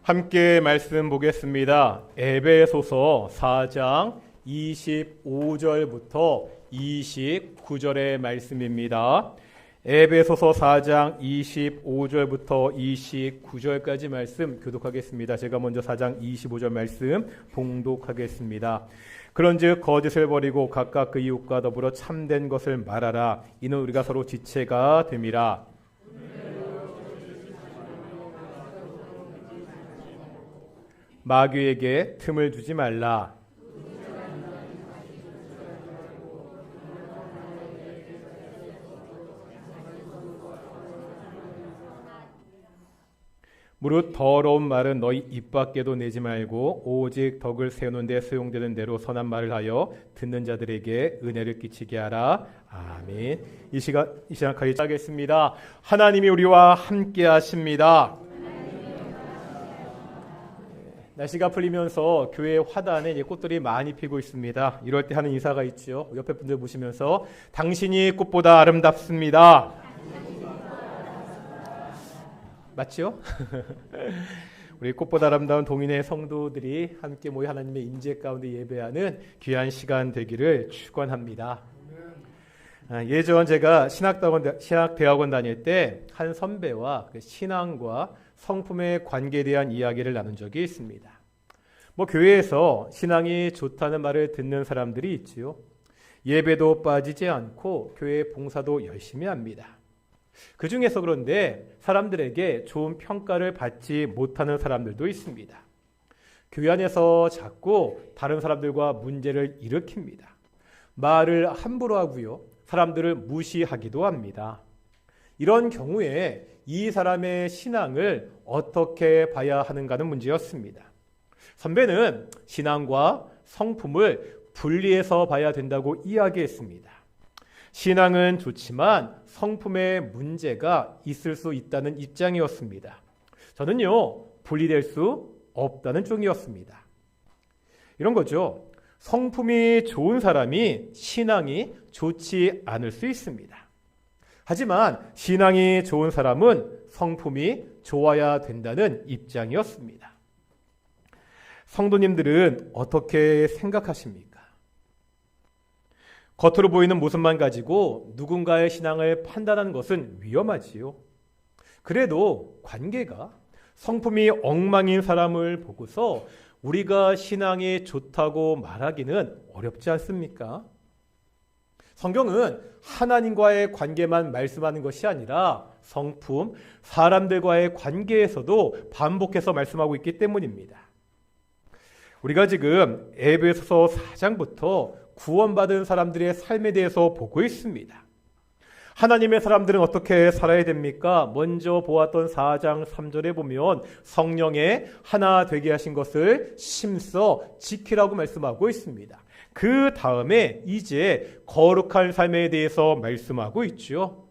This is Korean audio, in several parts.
함께 말씀 보겠습니다. 에베소서 4장 25절부터 29절의 말씀입니다. 에베소서 4장 25절부터 29절까지 말씀 교독하겠습니다. 제가 먼저 4장 25절 말씀 봉독하겠습니다. 그런즉 거짓을 버리고 각각 그 이웃과 더불어 참된 것을 말하라. 이는 우리가 서로 지체가 됨이라. 마귀에게 틈을 주지 말라. 무릇 더러운 말은 너희 입 밖에도 내지 말고 오직 덕을 세우는 데 소용되는 대로 선한 말을 하여 듣는 자들에게 은혜를 끼치게 하라. 아멘. 이 시간 하겠습니다. 하나님이 우리와 함께 하십니다. 날씨가 풀리면서 교회 화단에 꽃들이 많이 피고 있습니다. 이럴 때 하는 인사가 있죠. 옆에 분들 보시면서 당신이 꽃보다 아름답습니다. 맞죠? 우리 꽃보다 아름다운 동인의 성도들이 함께 모여 하나님의 임재 가운데 예배하는 귀한 시간 되기를 축원합니다. 예전 제가 신학대학원 다닐 때 한 선배와 신앙과 성품의 관계에 대한 이야기를 나눈 적이 있습니다. 교회에서 신앙이 좋다는 말을 듣는 사람들이 있지요. 예배도 빠지지 않고 교회 봉사도 열심히 합니다. 그 중에서 그런데 사람들에게 좋은 평가를 받지 못하는 사람들도 있습니다. 교회 안에서 자꾸 다른 사람들과 문제를 일으킵니다. 말을 함부로 하고요. 사람들을 무시하기도 합니다. 이런 경우에 이 사람의 신앙을 어떻게 봐야 하는가는 문제였습니다. 선배는 신앙과 성품을 분리해서 봐야 된다고 이야기했습니다. 신앙은 좋지만 성품에 문제가 있을 수 있다는 입장이었습니다. 저는요, 분리될 수 없다는 쪽이었습니다. 이런 거죠. 성품이 좋은 사람이 신앙이 좋지 않을 수 있습니다. 하지만 신앙이 좋은 사람은 성품이 좋아야 된다는 입장이었습니다. 성도님들은 어떻게 생각하십니까? 겉으로 보이는 모습만 가지고 누군가의 신앙을 판단하는 것은 위험하지요. 그래도 관계가 성품이 엉망인 사람을 보고서 우리가 신앙이 좋다고 말하기는 어렵지 않습니까? 성경은 하나님과의 관계만 말씀하는 것이 아니라 성품, 사람들과의 관계에서도 반복해서 말씀하고 있기 때문입니다. 우리가 지금 에베소서 4장부터 구원받은 사람들의 삶에 대해서 보고 있습니다. 하나님의 사람들은 어떻게 살아야 됩니까? 먼저 보았던 4장 3절에 보면 성령에 하나 되게 하신 것을 심써 지키라고 말씀하고 있습니다. 그 다음에 이제 거룩한 삶에 대해서 말씀하고 있죠.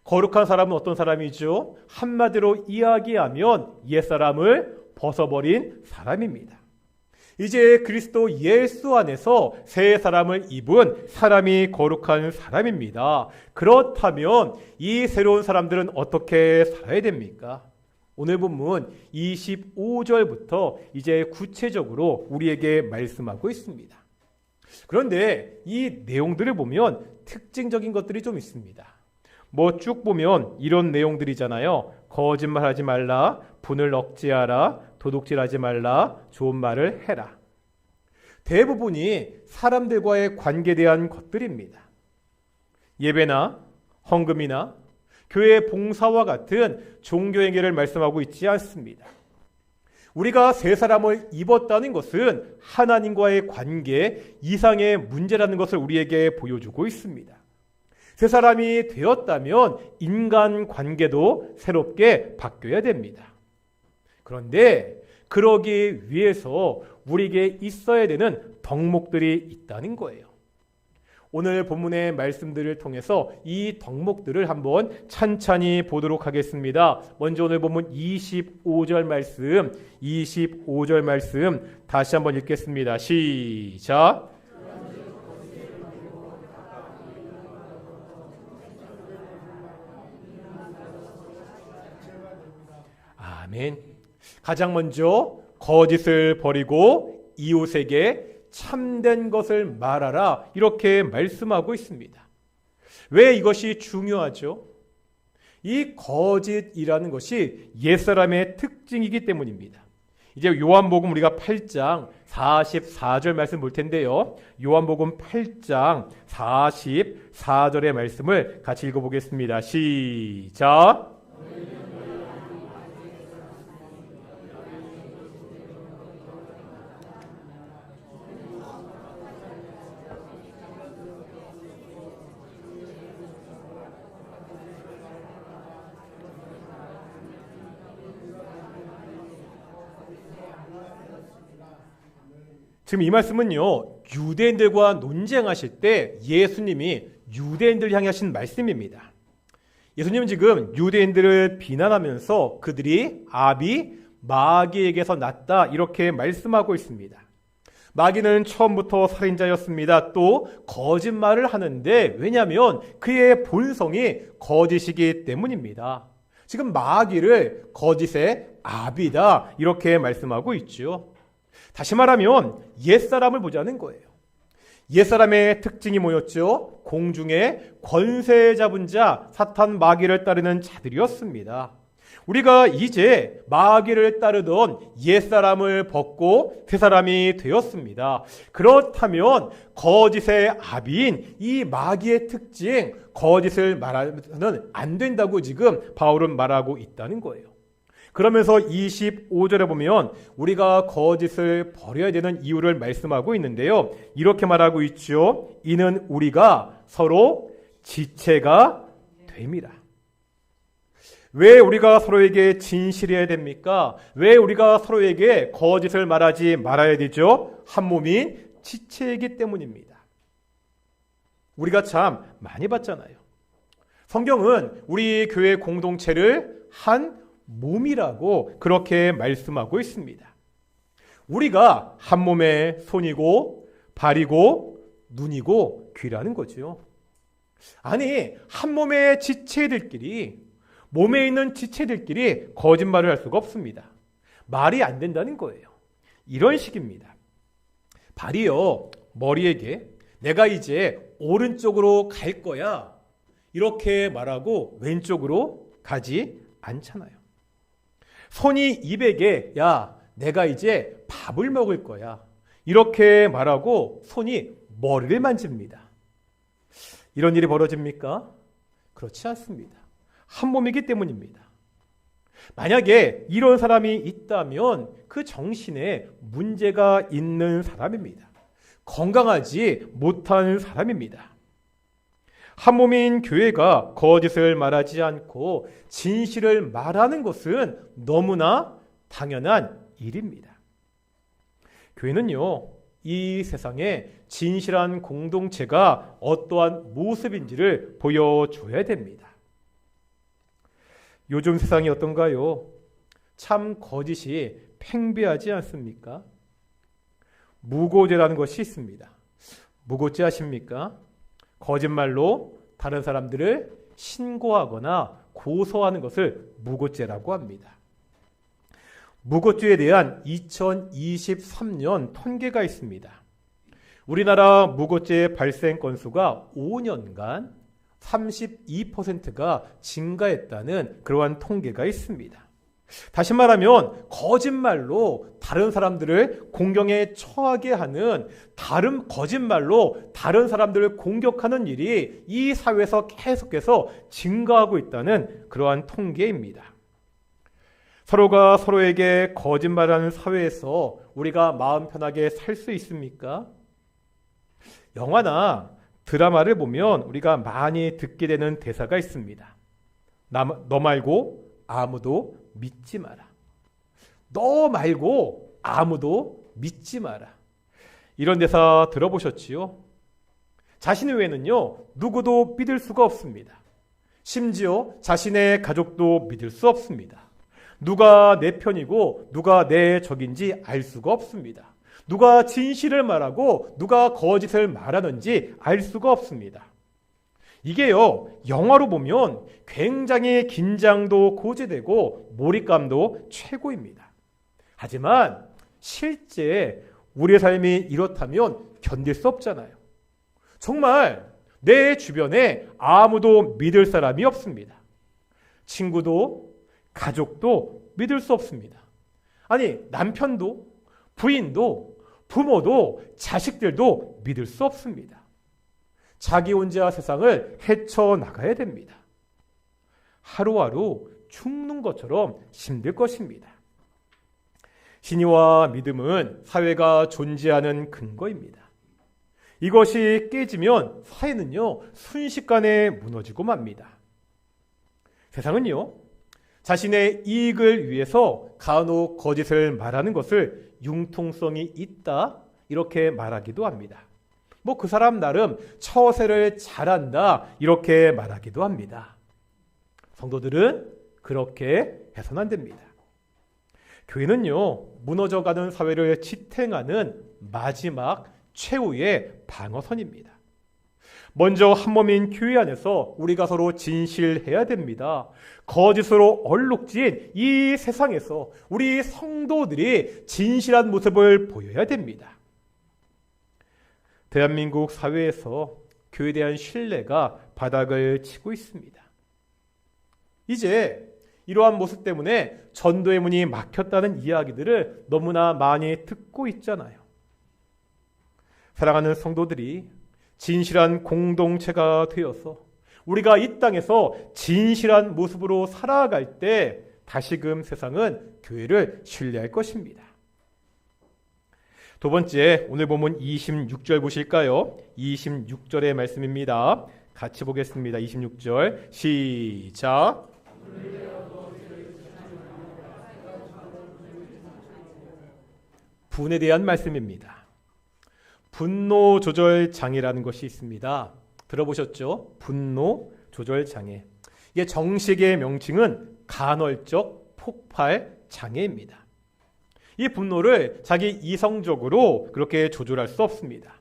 거룩한 사람은 어떤 사람이죠? 한마디로 이야기하면 옛사람을 벗어버린 사람입니다. 이제 그리스도 예수 안에서 새 사람을 입은 사람이 거룩한 사람입니다. 그렇다면 이 새로운 사람들은 어떻게 살아야 됩니까? 오늘 본문 25절부터 이제 구체적으로 우리에게 말씀하고 있습니다. 그런데 이 내용들을 보면 특징적인 것들이 좀 있습니다. 쭉 보면 이런 내용들이잖아요. 거짓말하지 말라, 분을 억제하라, 도둑질하지 말라, 좋은 말을 해라. 대부분이 사람들과의 관계에 대한 것들입니다. 예배나 헌금이나 교회 봉사와 같은 종교행위를 말씀하고 있지 않습니다. 우리가 새 사람을 입었다는 것은 하나님과의 관계 이상의 문제라는 것을 우리에게 보여주고 있습니다. 새 사람이 되었다면 인간 관계도 새롭게 바뀌어야 됩니다. 그런데 그러기 위해서 우리에게 있어야 되는 덕목들이 있다는 거예요. 오늘 본문의 말씀들을 통해서 이 덕목들을 한번 찬찬히 보도록 하겠습니다. 먼저 오늘 본문 25절 말씀 다시 한번 읽겠습니다. 시작. 아멘. 가장 먼저 거짓을 버리고 이웃에게 참된 것을 말하라 이렇게 말씀하고 있습니다. 왜 이것이 중요하죠? 이 거짓이라는 것이 옛사람의 특징이기 때문입니다. 이제 요한복음 우리가 8장 44절 말씀 볼 텐데요. 요한복음 8장 44절의 말씀을 같이 읽어보겠습니다. 시작. 지금 이 말씀은요, 유대인들과 논쟁하실 때 예수님이 유대인들 향해 하신 말씀입니다. 예수님은 지금 유대인들을 비난하면서 그들이 아비 마귀에게서 났다 이렇게 말씀하고 있습니다. 마귀는 처음부터 살인자였습니다. 또 거짓말을 하는데 왜냐하면 그의 본성이 거짓이기 때문입니다. 지금 마귀를 거짓의 아비다 이렇게 말씀하고 있죠. 다시 말하면 옛사람을 보자는 거예요. 옛사람의 특징이 뭐였죠? 공중에 권세 잡은 자, 사탄 마귀를 따르는 자들이었습니다. 우리가 이제 마귀를 따르던 옛사람을 벗고 새 사람이 되었습니다. 그렇다면 거짓의 아비인 이 마귀의 특징, 거짓을 말하면 안 된다고 지금 바울은 말하고 있다는 거예요. 그러면서 25절에 보면 우리가 거짓을 버려야 되는 이유를 말씀하고 있는데요. 이렇게 말하고 있죠. 이는 우리가 서로 지체가 됩니다. 왜 우리가 서로에게 진실해야 됩니까? 왜 우리가 서로에게 거짓을 말하지 말아야 되죠? 한 몸인 지체이기 때문입니다. 우리가 참 많이 봤잖아요. 성경은 우리 교회 공동체를 한 몸이라고 그렇게 말씀하고 있습니다. 우리가 한 몸의 손이고 발이고 눈이고 귀라는 거죠. 아니, 한 몸의 지체들끼리, 몸에 있는 지체들끼리 거짓말을 할 수가 없습니다. 말이 안 된다는 거예요. 이런 식입니다. 발이요, 머리에게 내가 이제 오른쪽으로 갈 거야 이렇게 말하고 왼쪽으로 가지 않잖아요. 손이 입에게 야, 내가 이제 밥을 먹을 거야 이렇게 말하고 손이 머리를 만집니다. 이런 일이 벌어집니까? 그렇지 않습니다. 한 몸이기 때문입니다. 만약에 이런 사람이 있다면 그 정신에 문제가 있는 사람입니다. 건강하지 못한 사람입니다. 한 몸인 교회가 거짓을 말하지 않고 진실을 말하는 것은 너무나 당연한 일입니다. 교회는요, 이 세상에 진실한 공동체가 어떠한 모습인지를 보여줘야 됩니다. 요즘 세상이 어떤가요? 참 거짓이 팽배하지 않습니까? 무고죄라는 것이 있습니다. 무고죄 아십니까? 거짓말로 다른 사람들을 신고하거나 고소하는 것을 무고죄라고 합니다. 무고죄에 대한 2023년 통계가 있습니다. 우리나라 무고죄 발생 건수가 5년간 32%가 증가했다는 그러한 통계가 있습니다. 다시 말하면 거짓말로 다른 사람들을 공경에 처하게 하는 거짓말로 다른 사람들을 공격하는 일이 이 사회에서 계속해서 증가하고 있다는 그러한 통계입니다. 서로가 서로에게 거짓말하는 사회에서 우리가 마음 편하게 살 수 있습니까? 영화나 드라마를 보면 우리가 많이 듣게 되는 대사가 있습니다. 너 말고 아무도 믿지 마라. 너 말고 아무도 믿지 마라. 이런 대사 들어보셨지요? 자신 외에는요, 누구도 믿을 수가 없습니다. 심지어 자신의 가족도 믿을 수 없습니다. 누가 내 편이고 누가 내 적인지 알 수가 없습니다. 누가 진실을 말하고 누가 거짓을 말하는지 알 수가 없습니다. 이게요, 영화로 보면 굉장히 긴장도 고조되고 몰입감도 최고입니다. 하지만 실제 우리의 삶이 이렇다면 견딜 수 없잖아요. 정말 내 주변에 아무도 믿을 사람이 없습니다. 친구도 가족도 믿을 수 없습니다. 아니, 남편도 부인도 부모도 자식들도 믿을 수 없습니다. 자기 혼자 세상을 헤쳐나가야 됩니다. 하루하루 죽는 것처럼 힘들 것입니다. 신의와 믿음은 사회가 존재하는 근거입니다. 이것이 깨지면 사회는요, 순식간에 무너지고 맙니다. 세상은요, 자신의 이익을 위해서 간혹 거짓을 말하는 것을 융통성이 있다, 이렇게 말하기도 합니다. 그 사람 나름 처세를 잘한다, 이렇게 말하기도 합니다. 성도들은 그렇게 해서는 안 됩니다. 교회는요, 무너져가는 사회를 지탱하는 마지막 최후의 방어선입니다. 먼저 한 몸인 교회 안에서 우리가 서로 진실해야 됩니다. 거짓으로 얼룩진 이 세상에서 우리 성도들이 진실한 모습을 보여야 됩니다. 대한민국 사회에서 교회에 대한 신뢰가 바닥을 치고 있습니다. 이제 이러한 모습 때문에 전도의 문이 막혔다는 이야기들을 너무나 많이 듣고 있잖아요. 사랑하는 성도들이 진실한 공동체가 되어서 우리가 이 땅에서 진실한 모습으로 살아갈 때 다시금 세상은 교회를 신뢰할 것입니다. 두 번째, 오늘 본문 26절 보실까요? 26절의 말씀입니다. 같이 보겠습니다. 26절 시작. 분에 대한 말씀입니다. 분노 조절 장애라는 것이 있습니다. 들어보셨죠? 분노 조절 장애. 이게 정식의 명칭은 간헐적 폭발 장애입니다. 이 분노를 자기 이성적으로 그렇게 조절할 수 없습니다.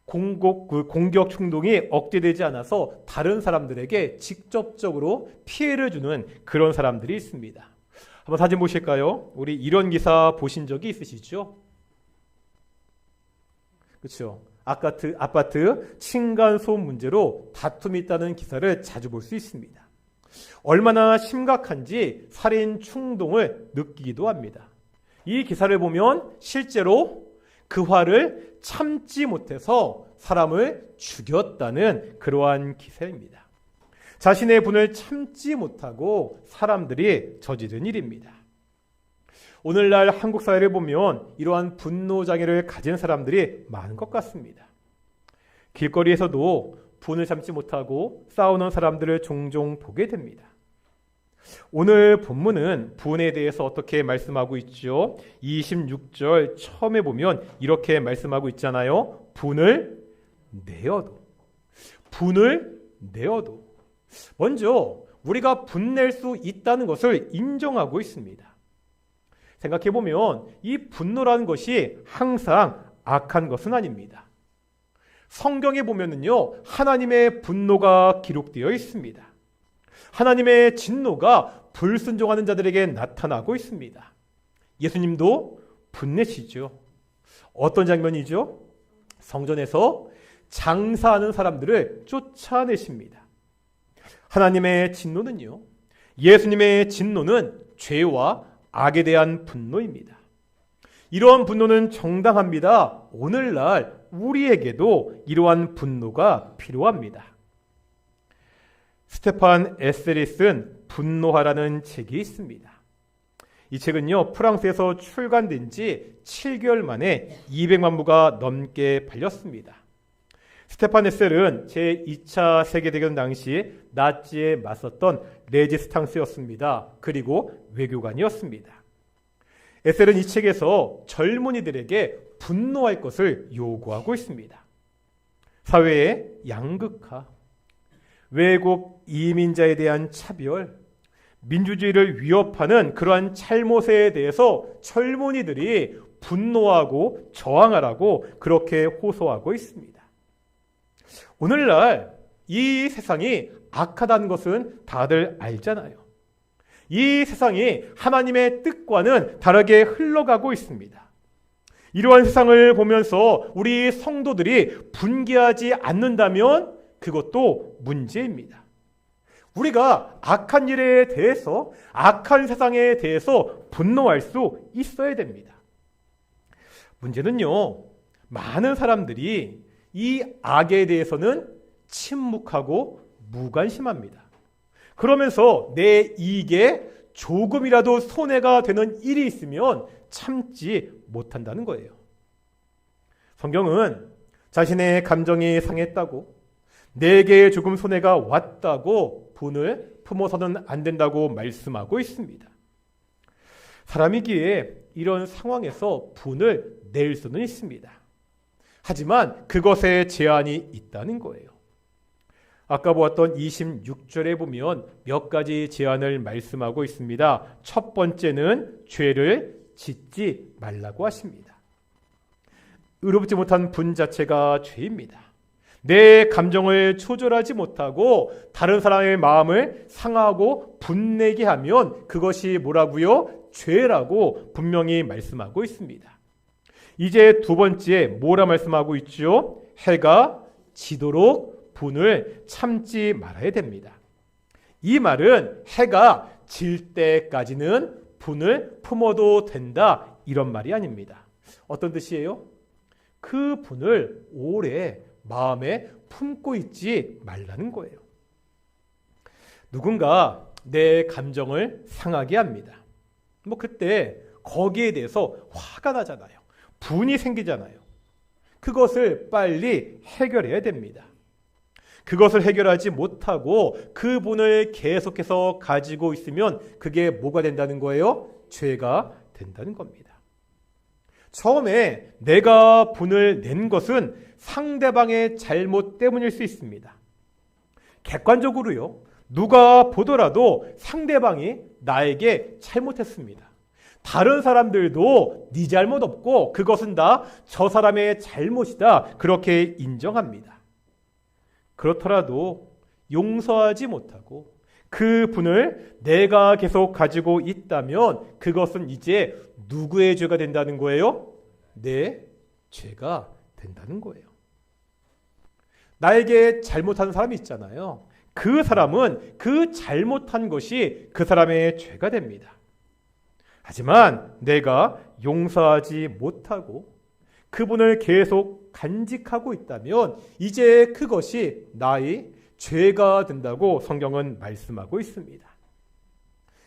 공격 충동이 억제되지 않아서 다른 사람들에게 직접적으로 피해를 주는 그런 사람들이 있습니다. 한번 사진 보실까요? 우리 이런 기사 보신 적이 있으시죠? 그렇죠. 아파트 층간소음 문제로 다툼이 있다는 기사를 자주 볼 수 있습니다. 얼마나 심각한지 살인 충동을 느끼기도 합니다. 이 기사를 보면 실제로 그 화를 참지 못해서 사람을 죽였다는 그러한 기사입니다. 자신의 분을 참지 못하고 사람들이 저지른 일입니다. 오늘날 한국 사회를 보면 이러한 분노 장애를 가진 사람들이 많은 것 같습니다. 길거리에서도 분을 참지 못하고 싸우는 사람들을 종종 보게 됩니다. 오늘 본문은 분에 대해서 어떻게 말씀하고 있죠? 26절 처음에 보면 이렇게 말씀하고 있잖아요. 분을 내어도. 먼저 우리가 분낼 수 있다는 것을 인정하고 있습니다. 생각해보면 이 분노라는 것이 항상 악한 것은 아닙니다. 성경에 보면은요, 하나님의 분노가 기록되어 있습니다. 하나님의 진노가 불순종하는 자들에게 나타나고 있습니다. 예수님도 분내시죠. 어떤 장면이죠? 성전에서 장사하는 사람들을 쫓아내십니다. 하나님의 진노는요, 예수님의 진노는 죄와 악에 대한 분노입니다. 이러한 분노는 정당합니다. 오늘날 우리에게도 이러한 분노가 필요합니다. 스테판 에셀이 쓴 분노하라는 책이 있습니다. 이 책은요, 프랑스에서 출간된 지 7개월 만에 200만 부가 넘게 팔렸습니다. 스테판 에셀은 제2차 세계대전 당시 나치에 맞섰던 레지스탕스였습니다. 그리고 외교관이었습니다. 에셀은 이 책에서 젊은이들에게 분노할 것을 요구하고 있습니다. 사회의 양극화, 외국 이민자에 대한 차별, 민주주의를 위협하는 그러한 잘못에 대해서 젊은이들이 분노하고 저항하라고 그렇게 호소하고 있습니다. 오늘날 이 세상이 악하다는 것은 다들 알잖아요. 이 세상이 하나님의 뜻과는 다르게 흘러가고 있습니다. 이러한 세상을 보면서 우리 성도들이 분개하지 않는다면 그것도 문제입니다. 우리가 악한 일에 대해서, 악한 세상에 대해서 분노할 수 있어야 됩니다. 문제는요, 많은 사람들이 이 악에 대해서는 침묵하고 무관심합니다. 그러면서 내 이익에 조금이라도 손해가 되는 일이 있으면 참지 못한다는 거예요. 성경은 자신의 감정이 상했다고, 내게 조금 손해가 왔다고 분을 품어서는 안 된다고 말씀하고 있습니다. 사람이기에 이런 상황에서 분을 낼 수는 있습니다. 하지만 그것에 제한이 있다는 거예요. 아까 보았던 26절에 보면 몇 가지 제한을 말씀하고 있습니다. 첫 번째는 죄를 짓지 말라고 하십니다. 의롭지 못한 분 자체가 죄입니다. 내 감정을 조절하지 못하고 다른 사람의 마음을 상하고 분내게 하면 그것이 뭐라고요? 죄라고 분명히 말씀하고 있습니다. 이제 두 번째 뭐라 말씀하고 있죠? 해가 지도록 분을 참지 말아야 됩니다. 이 말은 해가 질 때까지는 분을 품어도 된다, 이런 말이 아닙니다. 어떤 뜻이에요? 그 분을 오래 마음에 품고 있지 말라는 거예요. 누군가 내 감정을 상하게 합니다. 그때 거기에 대해서 화가 나잖아요. 분이 생기잖아요. 그것을 빨리 해결해야 됩니다. 그것을 해결하지 못하고 그 분을 계속해서 가지고 있으면 그게 뭐가 된다는 거예요? 죄가 된다는 겁니다. 처음에 내가 분을 낸 것은 상대방의 잘못 때문일 수 있습니다. 객관적으로요, 누가 보더라도 상대방이 나에게 잘못했습니다. 다른 사람들도 네 잘못 없고 그것은 다 저 사람의 잘못이다, 그렇게 인정합니다. 그렇더라도 용서하지 못하고 그 분을 내가 계속 가지고 있다면 그것은 이제 누구의 죄가 된다는 거예요? 내 죄가 된다는 거예요. 나에게 잘못한 사람이 있잖아요. 그 사람은 그 잘못한 것이 그 사람의 죄가 됩니다. 하지만 내가 용서하지 못하고 그분을 계속 간직하고 있다면 이제 그것이 나의 죄가 된다고 성경은 말씀하고 있습니다.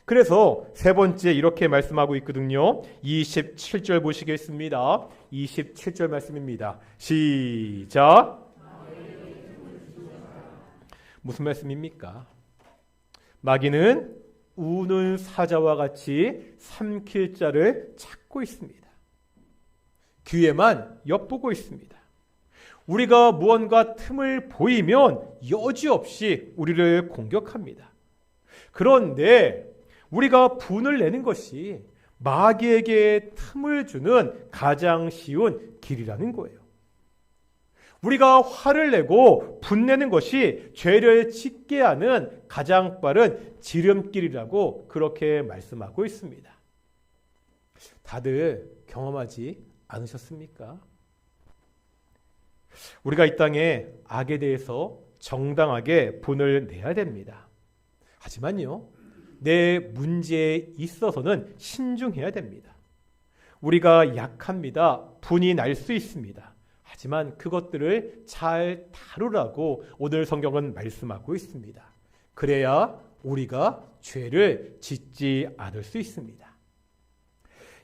그래서 세 번째 이렇게 말씀하고 있거든요. 27절 보시겠습니다. 27절 말씀입니다. 시작. 무슨 말씀입니까? 마귀는 우는 사자와 같이 삼킬 자를 찾고 있습니다. 귀에만 엿보고 있습니다. 우리가 무언가 틈을 보이면 여지없이 우리를 공격합니다. 그런데 우리가 분을 내는 것이 마귀에게 틈을 주는 가장 쉬운 길이라는 거예요. 우리가 화를 내고 분내는 것이 죄를 짓게 하는 가장 빠른 지름길이라고 그렇게 말씀하고 있습니다. 다들 경험하지 않으셨습니까? 우리가 이 땅에 악에 대해서 정당하게 분을 내야 됩니다. 하지만요, 내 문제에 있어서는 신중해야 됩니다. 우리가 약합니다. 분이 날 수 있습니다. 하지만 그것들을 잘 다루라고 오늘 성경은 말씀하고 있습니다. 그래야 우리가 죄를 짓지 않을 수 있습니다.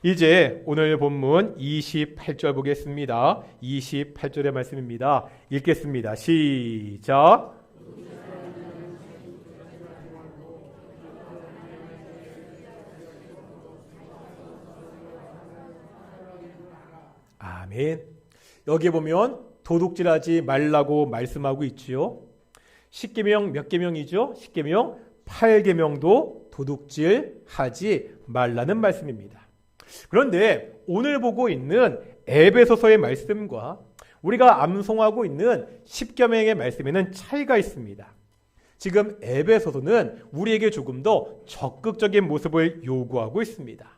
이제 오늘 본문 28절 보겠습니다. 28절의 말씀입니다. 읽겠습니다. 시작. 아멘. 여기 보면 도둑질하지 말라고 말씀하고 있지요. 10계명 몇 계명이죠? 10계명 8계명도 도둑질하지 말라는 말씀입니다. 그런데 오늘 보고 있는 에베소서의 말씀과 우리가 암송하고 있는 10계명의 말씀에는 차이가 있습니다. 지금 에베소서는 우리에게 조금 더 적극적인 모습을 요구하고 있습니다.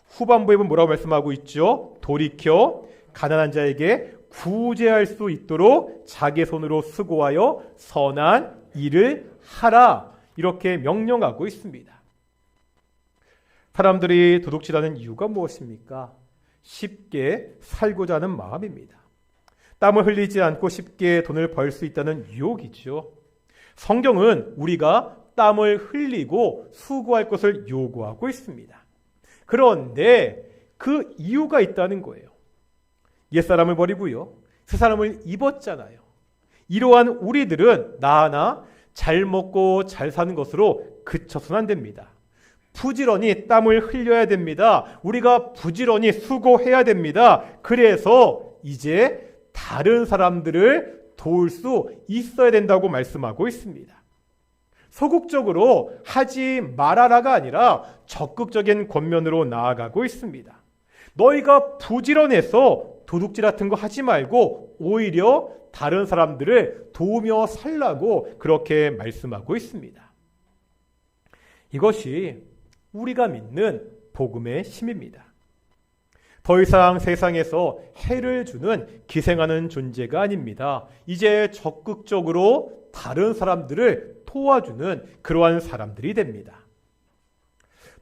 후반부에 보면 뭐라고 말씀하고 있죠? 돌이켜 가난한 자에게 구제할 수 있도록 자기 손으로 수고하여 선한 일을 하라. 이렇게 명령하고 있습니다. 사람들이 도둑질하는 이유가 무엇입니까? 쉽게 살고자 하는 마음입니다. 땀을 흘리지 않고 쉽게 돈을 벌 수 있다는 유혹이죠. 성경은 우리가 땀을 흘리고 수고할 것을 요구하고 있습니다. 그런데 그 이유가 있다는 거예요. 옛사람을 버리고요. 새 사람을 입었잖아요. 이러한 우리들은 나 하나 잘 먹고 잘 사는 것으로 그쳐서는 안 됩니다. 부지런히 땀을 흘려야 됩니다. 우리가 부지런히 수고해야 됩니다. 그래서 이제 다른 사람들을 도울 수 있어야 된다고 말씀하고 있습니다. 소극적으로 하지 말아라가 아니라 적극적인 권면으로 나아가고 있습니다. 너희가 부지런해서 도둑질 같은 거 하지 말고 오히려 다른 사람들을 도우며 살라고 그렇게 말씀하고 있습니다. 이것이 우리가 믿는 복음의 힘입니다. 더 이상 세상에서 해를 주는 기생하는 존재가 아닙니다. 이제 적극적으로 다른 사람들을 도와주는 그러한 사람들이 됩니다.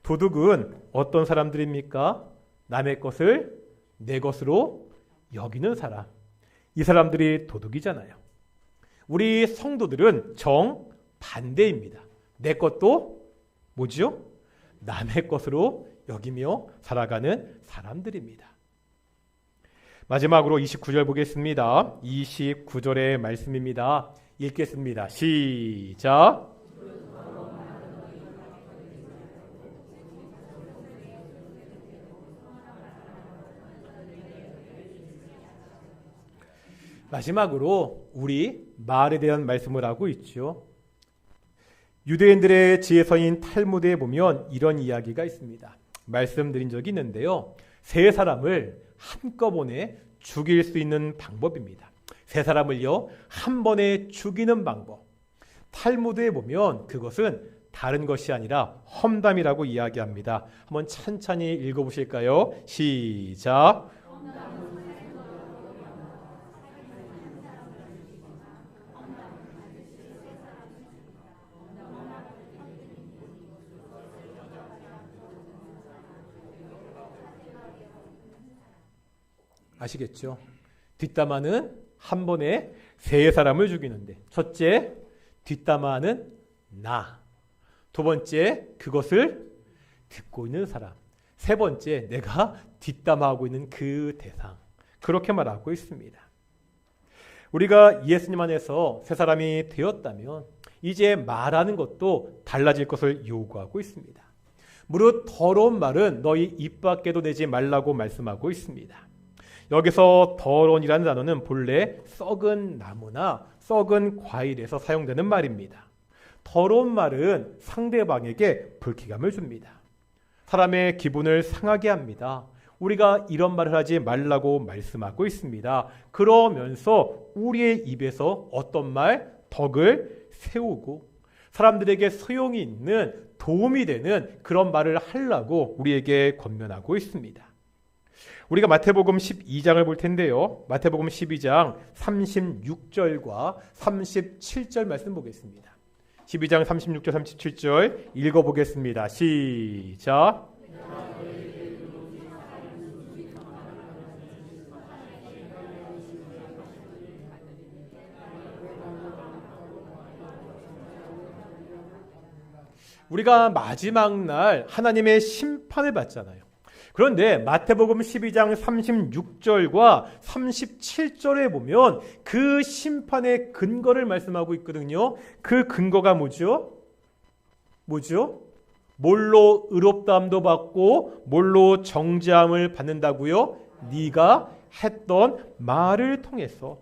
도둑은 어떤 사람들입니까? 남의 것을 내 것으로 여기는 사람. 이 사람들이 도둑이잖아요. 우리 성도들은 정반대입니다. 내 것도 뭐지요? 남의 것으로 여기며 살아가는 사람들입니다. 마지막으로 29절 보겠습니다. 29절의 말씀입니다. 읽겠습니다. 시작. 마지막으로 우리 말에 대한 말씀을 하고 있죠. 유대인들의 지혜서인 탈무드에 보면 이런 이야기가 있습니다. 말씀드린 적이 있는데요. 세 사람을 한꺼번에 죽일 수 있는 방법입니다. 세 사람을요, 한 번에 죽이는 방법. 탈무드에 보면 그것은 다른 것이 아니라 험담이라고 이야기합니다. 한번 찬찬히 읽어보실까요? 시작. 아시겠죠? 뒷담화는 한 번에 세 사람을 죽이는데, 첫째, 뒷담화는 나. 두 번째, 그것을 듣고 있는 사람. 세 번째, 내가 뒷담화하고 있는 그 대상. 그렇게 말하고 있습니다. 우리가 예수님 안에서 새 사람이 되었다면 이제 말하는 것도 달라질 것을 요구하고 있습니다. 무릇 더러운 말은 너희 입 밖에도 내지 말라고 말씀하고 있습니다. 여기서 더러운이라는 단어는 본래 썩은 나무나 썩은 과일에서 사용되는 말입니다. 더러운 말은 상대방에게 불쾌감을 줍니다. 사람의 기분을 상하게 합니다. 우리가 이런 말을 하지 말라고 말씀하고 있습니다. 그러면서 우리의 입에서 어떤 말, 덕을 세우고 사람들에게 소용이 있는, 도움이 되는 그런 말을 하려고 우리에게 권면하고 있습니다. 우리가 마태복음 12장을 볼 텐데요. 마태복음 12장 36절과 37절 말씀 보겠습니다. 12장 36절 37절 읽어보겠습니다. 시작. 우리가 마지막 날 하나님의 심판을 받잖아요. 그런데 마태복음 12장 36절과 37절에 보면 그 심판의 근거를 말씀하고 있거든요. 그 근거가 뭐죠? 뭘로 의롭다함도 받고 뭘로 정죄함을 받는다고요? 네가 했던 말을 통해서.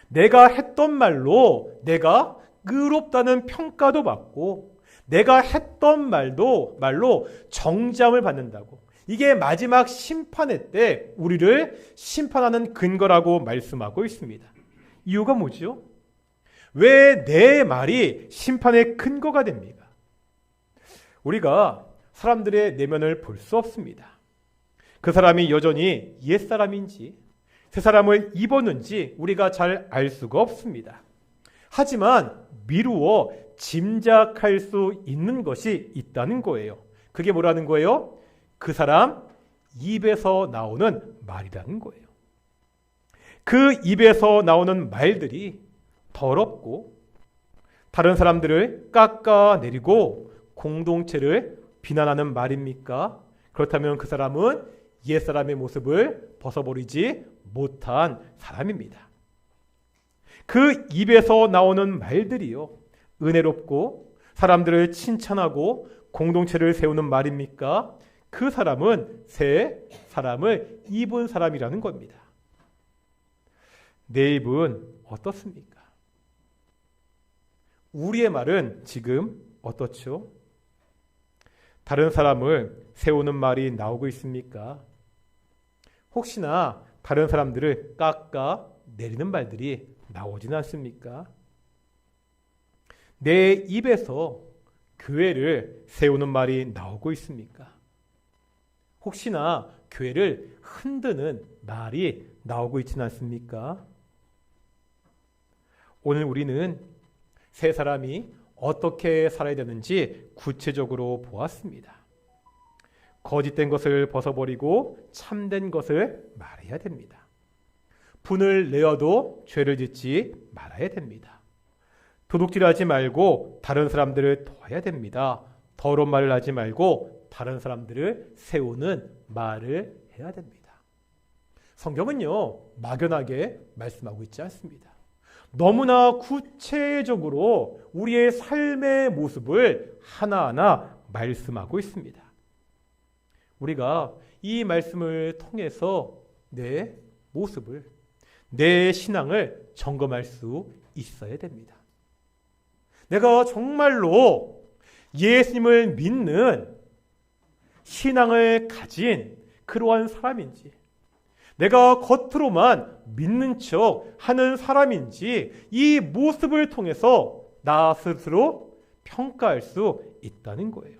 내가 했던 말로 내가 의롭다는 평가도 받고 내가 했던 말로 정죄함을 받는다고. 이게 마지막 심판의 때 우리를 심판하는 근거라고 말씀하고 있습니다. 이유가 뭐죠? 왜 내 말이 심판의 근거가 됩니까? 우리가 사람들의 내면을 볼 수 없습니다. 그 사람이 여전히 옛사람인지 새 사람을 입었는지 우리가 잘 알 수가 없습니다. 하지만 미루어 짐작할 수 있는 것이 있다는 거예요. 그게 뭐라는 거예요? 그 사람 입에서 나오는 말이라는 거예요. 그 입에서 나오는 말들이 더럽고 다른 사람들을 깎아내리고 공동체를 비난하는 말입니까? 그렇다면 그 사람은 옛사람의 모습을 벗어버리지 못한 사람입니다. 그 입에서 나오는 말들이요, 은혜롭고 사람들을 칭찬하고 공동체를 세우는 말입니까? 그 사람은 새 사람을 입은 사람이라는 겁니다. 내 입은 어떻습니까? 우리의 말은 지금 어떻죠? 다른 사람을 세우는 말이 나오고 있습니까? 혹시나 다른 사람들을 깎아 내리는 말들이 나오진 않습니까? 내 입에서 교회를 세우는 말이 나오고 있습니까? 혹시나 교회를 흔드는 말이 나오고 있지는 않습니까? 오늘 우리는 새 사람이 어떻게 살아야 되는지 구체적으로 보았습니다. 거짓된 것을 벗어버리고 참된 것을 말해야 됩니다. 분을 내어도 죄를 짓지 말아야 됩니다. 도둑질하지 말고 다른 사람들을 도와야 됩니다. 더러운 말을 하지 말고 다른 사람들을 세우는 말을 해야 됩니다. 성경은요, 막연하게 말씀하고 있지 않습니다. 너무나 구체적으로 우리의 삶의 모습을 하나하나 말씀하고 있습니다. 우리가 이 말씀을 통해서 내 모습을, 내 신앙을 점검할 수 있어야 됩니다. 내가 정말로 예수님을 믿는 신앙을 가진 그러한 사람인지, 내가 겉으로만 믿는 척 하는 사람인지 이 모습을 통해서 나 스스로 평가할 수 있다는 거예요.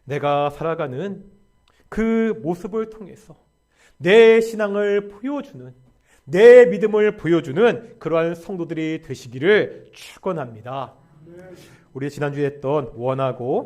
내가 살아가는 그 모습을 통해서 내 신앙을 보여주는, 내 믿음을 보여주는 그러한 성도들이 되시기를 축원합니다. 우리 지난주에 했던 원하고